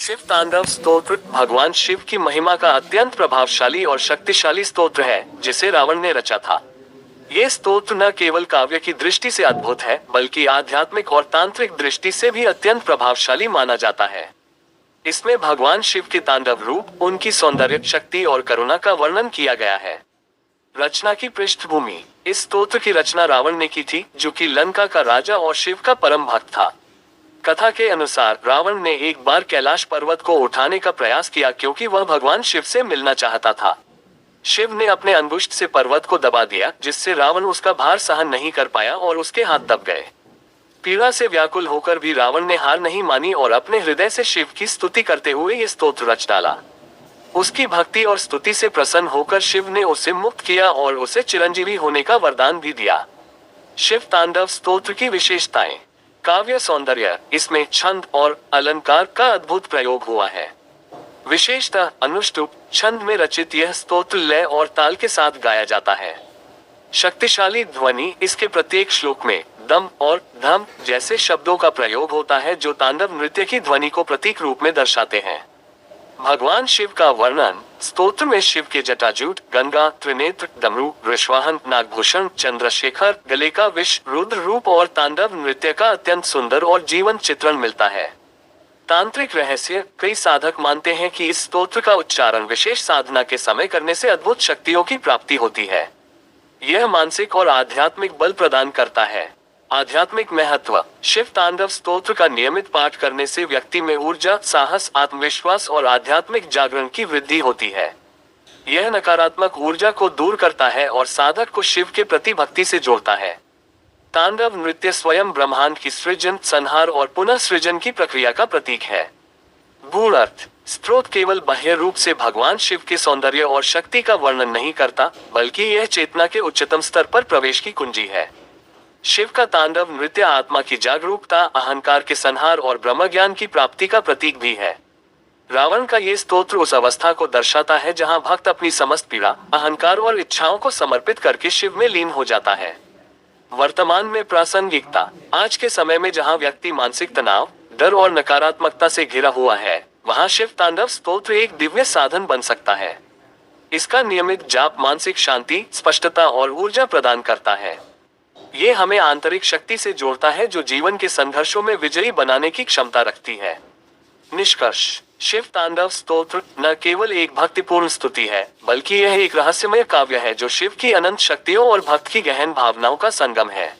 शिव तांडव स्तोत्र भगवान शिव की महिमा का अत्यंत प्रभावशाली और शक्तिशाली स्तोत्र है, जिसे रावण ने रचा था। ये स्तोत्र न केवल काव्य की दृष्टि से अद्भुत है, बल्कि आध्यात्मिक और तांत्रिक दृष्टि से भी अत्यंत प्रभावशाली माना जाता है। इसमें भगवान शिव के तांडव रूप, उनकी सौंदर्य, शक्ति और करुणा का वर्णन किया गया है। रचना की पृष्ठभूमि। इस स्तोत्र की रचना रावण ने की थी, जो कि लंका का राजा और शिव का परम भक्त था। कथा के अनुसार रावण ने एक बार कैलाश पर्वत को उठाने का प्रयास किया, क्योंकि वह भगवान शिव से मिलना चाहता था। शिव ने अपने अंगुष्ठ से पर्वत को दबा दिया, जिससे रावण उसका भार सहन नहीं कर पाया और उसके हाथ दब गए। पीड़ा से व्याकुल होकर भी रावण ने हार नहीं मानी और अपने हृदय से शिव की स्तुति करते हुए ये स्तोत्र रच डाला। उसकी भक्ति और स्तुति से प्रसन्न होकर शिव ने उसे मुक्त किया और उसे चिरंजीवी होने का वरदान भी दिया। शिव तांडव स्तोत्र की विशेषताएं। काव्य सौंदर्य। इसमें छंद और अलंकार का अद्भुत प्रयोग हुआ है। विशेषतः अनुष्टुप छंद में रचित यह स्तोत्र लय और ताल के साथ गाया जाता है। शक्तिशाली ध्वनि। इसके प्रत्येक श्लोक में दम और धम जैसे शब्दों का प्रयोग होता है, जो तांडव नृत्य की ध्वनि को प्रतीक रूप में दर्शाते हैं। भगवान शिव का वर्णन। स्तोत्र में शिव के जटाजूट, गंगा, त्रिनेत्र, डमरू, वृषवाहन, नागभूषण, चंद्रशेखर, गले का विष, रुद्र रूप और तांडव नृत्य का अत्यंत सुंदर और जीवंत चित्रण मिलता है। तांत्रिक रहस्य। कई साधक मानते हैं कि इस स्तोत्र का उच्चारण विशेष साधना के समय करने से अद्भुत शक्तियों की प्राप्ति होती है। यह मानसिक और आध्यात्मिक बल प्रदान करता है। आध्यात्मिक महत्व। शिव तांडव स्तोत्र का नियमित पाठ करने से व्यक्ति में ऊर्जा, साहस, आत्मविश्वास और आध्यात्मिक जागरण की वृद्धि होती है। यह नकारात्मक ऊर्जा को दूर करता है और साधक को शिव के प्रति भक्ति से जोड़ता है। तांडव नृत्य स्वयं ब्रह्मांड की सृजन, संहार और पुनः सृजन की प्रक्रिया का प्रतीक है। गूढ़ अर्थ। स्तोत्र केवल बाह्य रूप से भगवान शिव के सौंदर्य और शक्ति का वर्णन नहीं करता, बल्कि यह चेतना के उच्चतम स्तर पर प्रवेश की कुंजी है। शिव का तांडव नृत्य आत्मा की जागरूकता, अहंकार के संहार और ब्रह्म ज्ञान की प्राप्ति का प्रतीक भी है। रावण का ये स्तोत्र उस अवस्था को दर्शाता है जहां भक्त अपनी समस्त पीड़ा, अहंकार और इच्छाओं को समर्पित करके शिव में लीन हो जाता है। वर्तमान में प्रासंगिकता। आज के समय में जहां व्यक्ति मानसिक तनाव, डर और नकारात्मकता से घिरा हुआ है, वहां शिव तांडव स्तोत्र एक दिव्य साधन बन सकता है। इसका नियमित जाप मानसिक शांति, स्पष्टता और ऊर्जा प्रदान करता है। ये हमें आंतरिक शक्ति से जोड़ता है, जो जीवन के संघर्षों में विजयी बनाने की क्षमता रखती है। निष्कर्ष। शिव तांडव स्तोत्र न केवल एक भक्तिपूर्ण स्तुति है, बल्कि यह एक रहस्यमय काव्य है जो शिव की अनंत शक्तियों और भक्त की गहन भावनाओं का संगम है।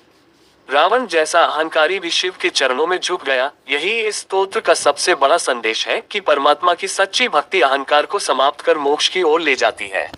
रावण जैसा अहंकारी भी शिव के चरणों में झुक गया। यही इस स्तोत्र का सबसे बड़ा संदेश है कि परमात्मा की सच्ची भक्ति अहंकार को समाप्त कर मोक्ष की ओर ले जाती है।